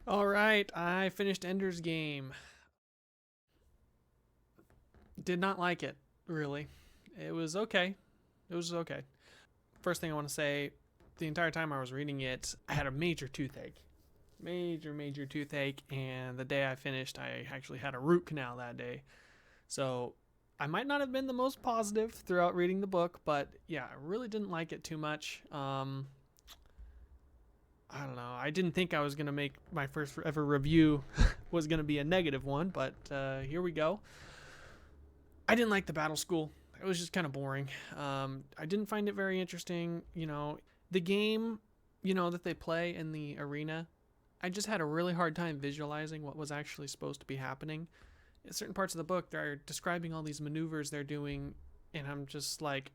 All right, I finished Ender's Game. Did not like it, really. It was okay. It was okay. First thing I want to say, the entire time I was reading it, I had a major toothache. Major toothache, and the day I finished, I actually had a root canal that day. So I might not have been the most positive throughout reading the book, but yeah, I really didn't like it too much. I don't know. I didn't think I was gonna make my first ever review was gonna be a negative one, but here we go. I didn't like the battle school. It was just kind of boring. I didn't find it very interesting. The game, that they play in the arena, I just had a really hard time visualizing what was actually supposed to be happening. In certain parts of the book, they're describing all these maneuvers they're doing, and I'm just like,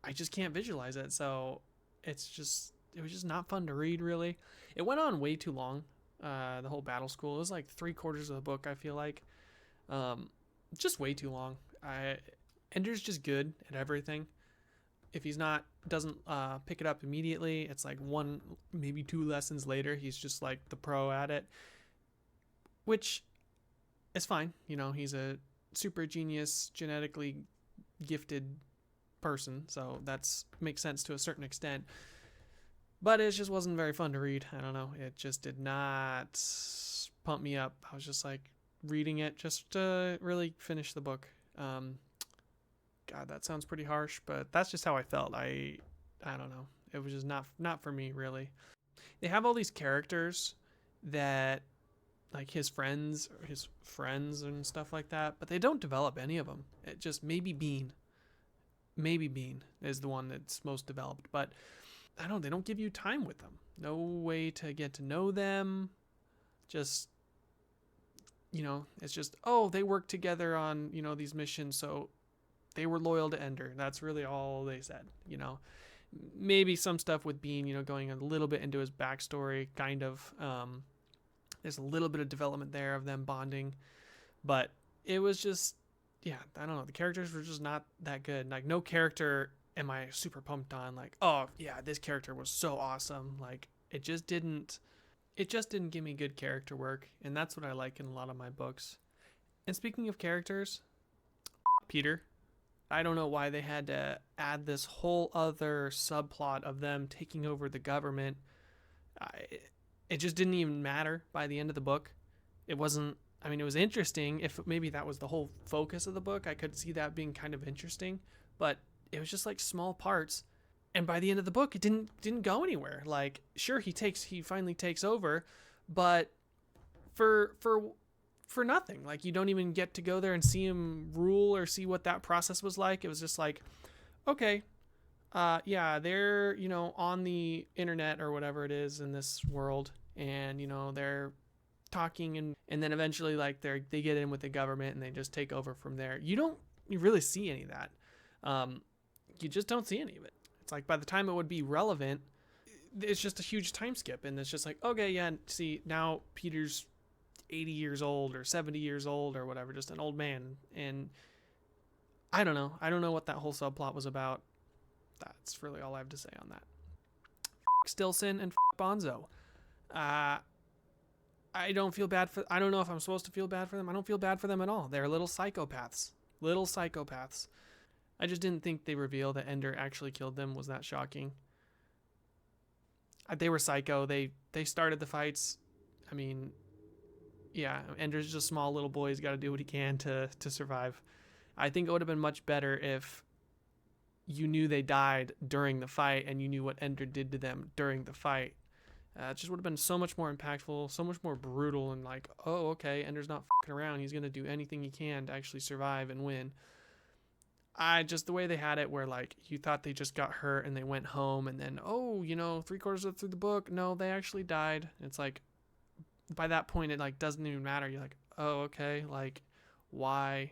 I just can't visualize it. So it was just not fun to read, really. It went on way too long. The whole battle school, it was like 3/4 of the book, I feel like. Um, just way too long. Ender's just good at everything. If he's not doesn't pick it up immediately, it's like one maybe two lessons later, he's just like the pro at it, which is fine. He's a super genius, genetically gifted person, so that's makes sense to a certain extent. But it just wasn't very fun to read. I don't know. It just did not pump me up. I was just like reading it just to really finish the book. God, that sounds pretty harsh, but that's just how I felt. I don't know. It was just not for me, really. They have all these characters that like his friends and stuff like that, but they don't develop any of them. It just maybe Bean is the one that's most developed, but I don't know, they don't give you time with them. No way to get to know them. Just it's just, oh, they work together on, these missions, so they were loyal to Ender. That's really all they said. Maybe some stuff with Bean, going a little bit into his backstory, kind of. There's a little bit of development there of them bonding, but it was just, yeah, I don't know. The characters were just not that good. Like, no character am I super pumped on. Like, oh yeah, this character was so awesome. Like, it just didn't give me good character work, and that's what I like in a lot of my books. And speaking of characters, Peter, I don't know why they had to add this whole other subplot of them taking over the government. I, it just didn't even matter by the end of the book. It wasn't. I mean, it was interesting. If maybe that was the whole focus of the book, I could see that being kind of interesting. But it was just like small parts, and by the end of the book, it didn't go anywhere. Like, sure, he finally takes over, but for for for nothing. Like, you don't even get to go there and see him rule or see what that process was like. It was just like, okay, yeah, they're on the internet or whatever it is in this world, and they're talking, and then eventually like they get in with the government and they just take over from there. You really see any of that. Um, you just don't see any of it. It's like by the time it would be relevant, it's just a huge time skip, and it's just like, okay, yeah, see, now Peter's 80 years old or 70 years old or whatever, just an old man. And I don't know what that whole subplot was about. That's really all I have to say on that. Stilson and Bonzo. uh I don't feel bad for, I don't know if I'm supposed to feel bad for them. I don't feel bad for them at all. They're little psychopaths. I just didn't think they reveal that Ender actually killed them was that shocking. They were psycho. They started the fights. I mean, yeah, Ender's just a small little boy. He's got to do what he can to survive. I think it would have been much better if you knew they died during the fight and you knew what Ender did to them during the fight. It just would have been so much more impactful, so much more brutal, and like, oh, okay, Ender's not fucking around. He's gonna do anything he can to actually survive and win. I just, the way they had it, where like you thought they just got hurt and they went home, and then, oh, 3/4 through the book, no, they actually died. It's like, by that point, it like doesn't even matter. You're like, oh, okay, like, why,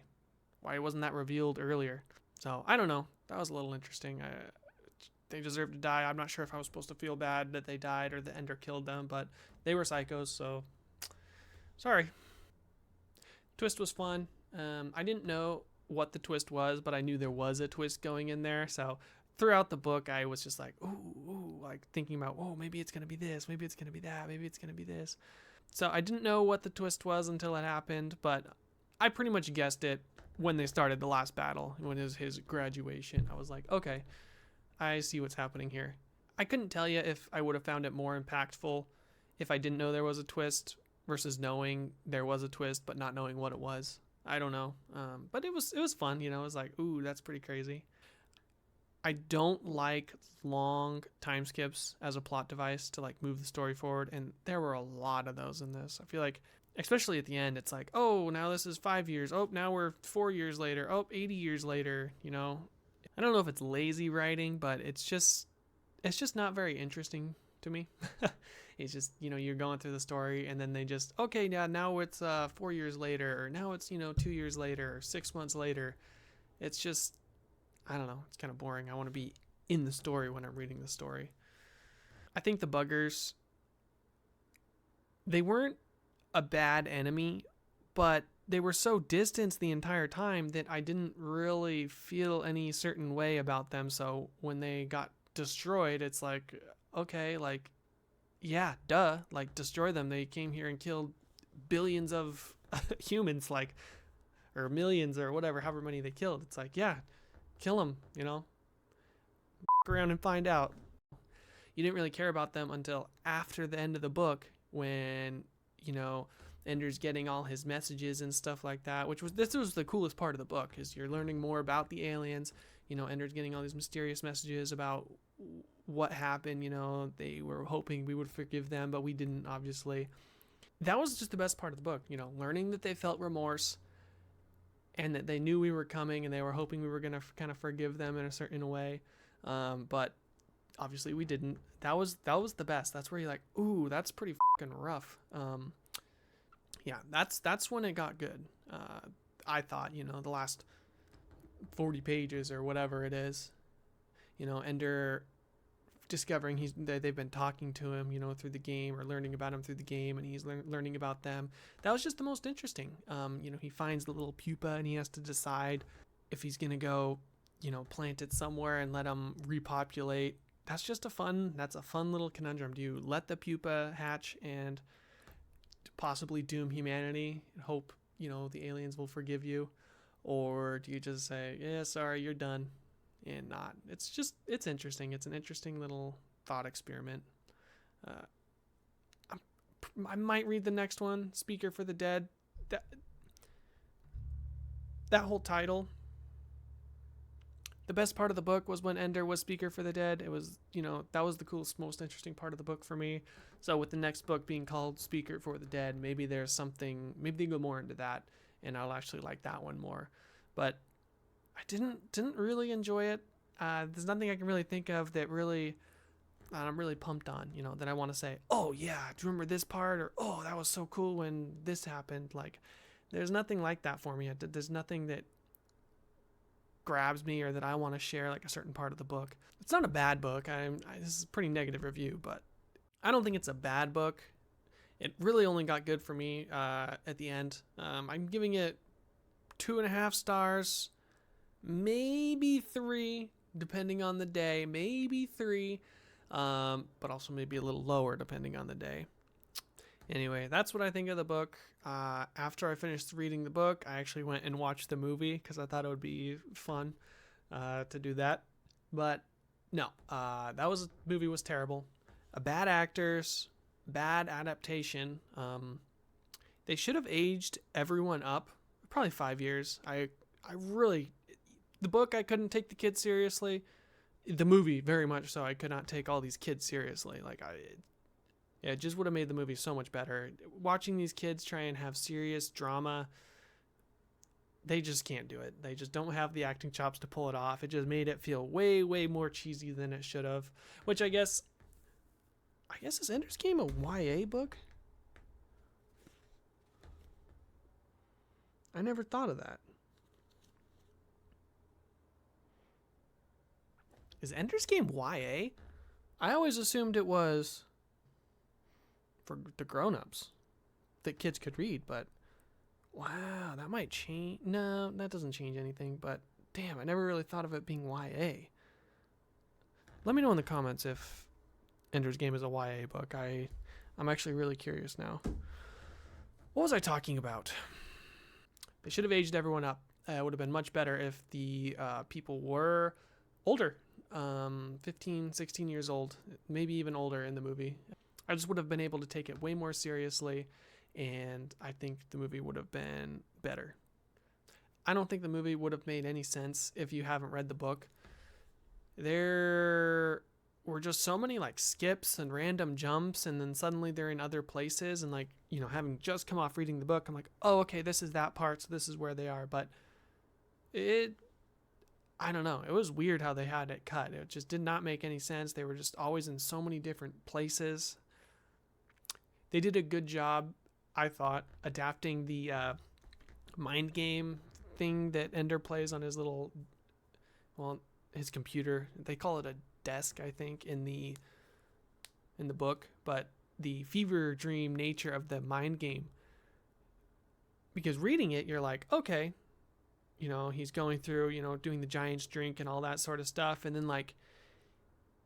why wasn't that revealed earlier? So I don't know. That was a little interesting. They deserve to die. I'm not sure if I was supposed to feel bad that they died or the Ender killed them, but they were psychos, so sorry. Twist was fun. I didn't know what the twist was, but I knew there was a twist going in there. So throughout the book, I was just like, ooh, like thinking about, oh, maybe it's gonna be this, maybe it's gonna be that, maybe it's gonna be this. So I didn't know what the twist was until it happened, but I pretty much guessed it when they started the last battle, when it was his graduation. I was like, okay, I see what's happening here. I couldn't tell you if I would have found it more impactful if I didn't know there was a twist versus knowing there was a twist but not knowing what it was. I don't know. But it was fun, you know. It was like, ooh, that's pretty crazy. I don't like long time skips as a plot device to like move the story forward, and there were a lot of those in this. I feel like, especially at the end, it's like, oh, now this is 5 years. Oh, now we're 4 years later. Oh, 80 years later, you know. I don't know if it's lazy writing, but it's just not very interesting to me. It's just, you know, you're going through the story and then they just, okay, yeah, now it's 4 years later, or now it's, you know, 2 years later, or 6 months later. It's just, I don't know, it's kind of boring. I want to be in the story when I'm reading the story. I think the buggers, they weren't a bad enemy, but they were so distanced the entire time that I didn't really feel any certain way about them. So when they got destroyed, it's like, okay, like, yeah, duh, like, destroy them. They came here and killed billions of humans, like, or millions or whatever, however many they killed. It's like, yeah, kill them, you know, around and find out. You didn't really care about them until after the end of the book, when, you know, Ender's getting all his messages and stuff like that, this was the coolest part of the book, is you're learning more about the aliens. You know, Ender's getting all these mysterious messages about what happened. You know, they were hoping we would forgive them, but we didn't, obviously. That was just the best part of the book, you know, learning that they felt remorse and that they knew we were coming and they were hoping we were going to kind of forgive them in a certain way. But obviously we didn't. That was the best. That's where you're like, ooh, that's pretty fucking rough. Yeah, that's when it got good. I thought, you know, the last 40 pages or whatever it is, you know, Ender discovering they've been talking to him, you know, through the game, or learning about him through the game, and he's learning about them. That was just the most interesting. You know, he finds the little pupa and he has to decide if he's gonna go, you know, plant it somewhere and let them repopulate. That's a fun little conundrum. Do you let the pupa hatch and possibly doom humanity and hope, you know, the aliens will forgive you, or do you just say, yeah, sorry, you're done, and not? It's interesting. It's an interesting little thought experiment. I might read the next one, Speaker for the Dead. That whole title, the best part of the book was when Ender was Speaker for the Dead. It was, you know, that was the coolest, most interesting part of the book for me. So with the next book being called Speaker for the Dead, maybe there's something, maybe they go more into that, and I'll actually like that one more. But I didn't really enjoy it. There's nothing I can really think of that really I'm really pumped on, you know, that I want to say, oh yeah, do you remember this part? Or, oh, that was so cool when this happened. Like, there's nothing like that for me. There's nothing that grabs me or that I want to share, like a certain part of the book. It's not a bad book. This is a pretty negative review, but I don't think it's a bad book. It really only got good for me at the end. I'm giving it 2.5 stars, maybe 3, depending on the day, maybe 3, but also maybe a little lower depending on the day. Anyway, that's what I think of the book. After I finished reading the book, I actually went and watched the movie because I thought it would be fun to do that. But no, movie was terrible. Bad actors, bad adaptation. They should have aged everyone up, probably 5 years. The book, I couldn't take the kids seriously. The movie, very much so. I could not take all these kids seriously. It just would have made the movie so much better. Watching these kids try and have serious drama, they just can't do it. They just don't have the acting chops to pull it off. It just made it feel way, way more cheesy than it should have. Which I guess is Ender's Game a YA book? I never thought of that. Is Ender's Game YA? I always assumed it was for the grown-ups that kids could read, but wow, that might change. No, that doesn't change anything, but damn, I never really thought of it being YA. Let me know in the comments if Ender's Game is a YA book. I I'm actually really curious now. What was I talking about? They should have aged everyone up. It would have been much better if the people were older, 15, 16 years old, maybe even older in the movie. I just would have been able to take it way more seriously, and I think the movie would have been better. I don't think the movie would have made any sense if you haven't read the book. There were just so many like skips and random jumps, and then suddenly they're in other places, and like, you know, having just come off reading the book, I'm like, oh, okay, this is that part, so this is where they are. But I don't know, it was weird how they had it cut. It just did not make any sense. They were just always in so many different places. They did a good job, I thought, adapting the mind game thing that Ender plays on his little, well, his computer. They call it a desk, I think, in the book, but the fever dream nature of the mind game, because reading it, you're like, okay, you know, he's going through, you know, doing the giant's drink and all that sort of stuff, and then like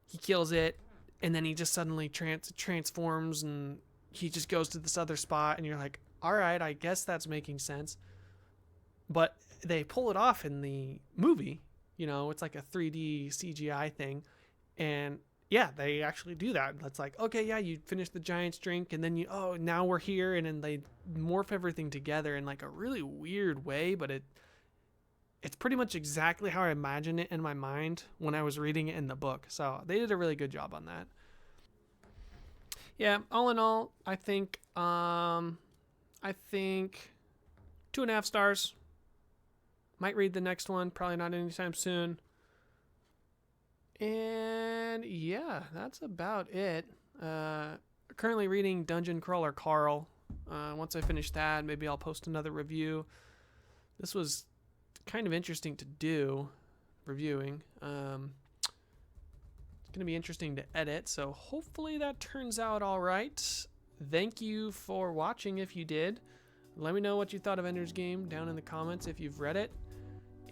he kills it, and then he just suddenly transforms, and he just goes to this other spot, and you're like, all right, I guess that's making sense. But they pull it off in the movie. You know, it's like a 3D CGI thing. And yeah, they actually do that. That's like, okay, yeah, you finish the giant's drink, and then you, oh, now we're here. And then they morph everything together in like a really weird way. But it's pretty much exactly how I imagine it in my mind when I was reading it in the book. So they did a really good job on that. Yeah, all in all, I think 2.5 stars. Might read the next one, probably not anytime soon. And yeah, that's about it. Currently reading Dungeon Crawler Carl. Once I finish that, maybe I'll post another review. This was kind of interesting to do, reviewing. It's going to be interesting to edit, so hopefully that turns out all right. Thank you for watching if you did. Let me know what you thought of Ender's Game down in the comments if you've read it.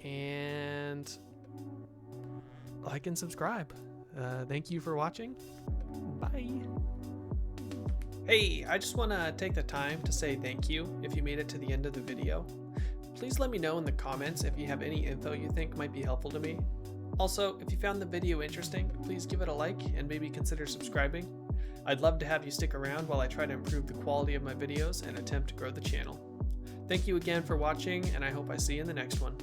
And like and subscribe. Thank you for watching. Bye. Hey, I just want to take the time to say thank you if you made it to the end of the video. Please let me know in the comments if you have any info you think might be helpful to me. Also, if you found the video interesting, please give it a like and maybe consider subscribing. I'd love to have you stick around while I try to improve the quality of my videos and attempt to grow the channel. Thank you again for watching, and I hope I see you in the next one.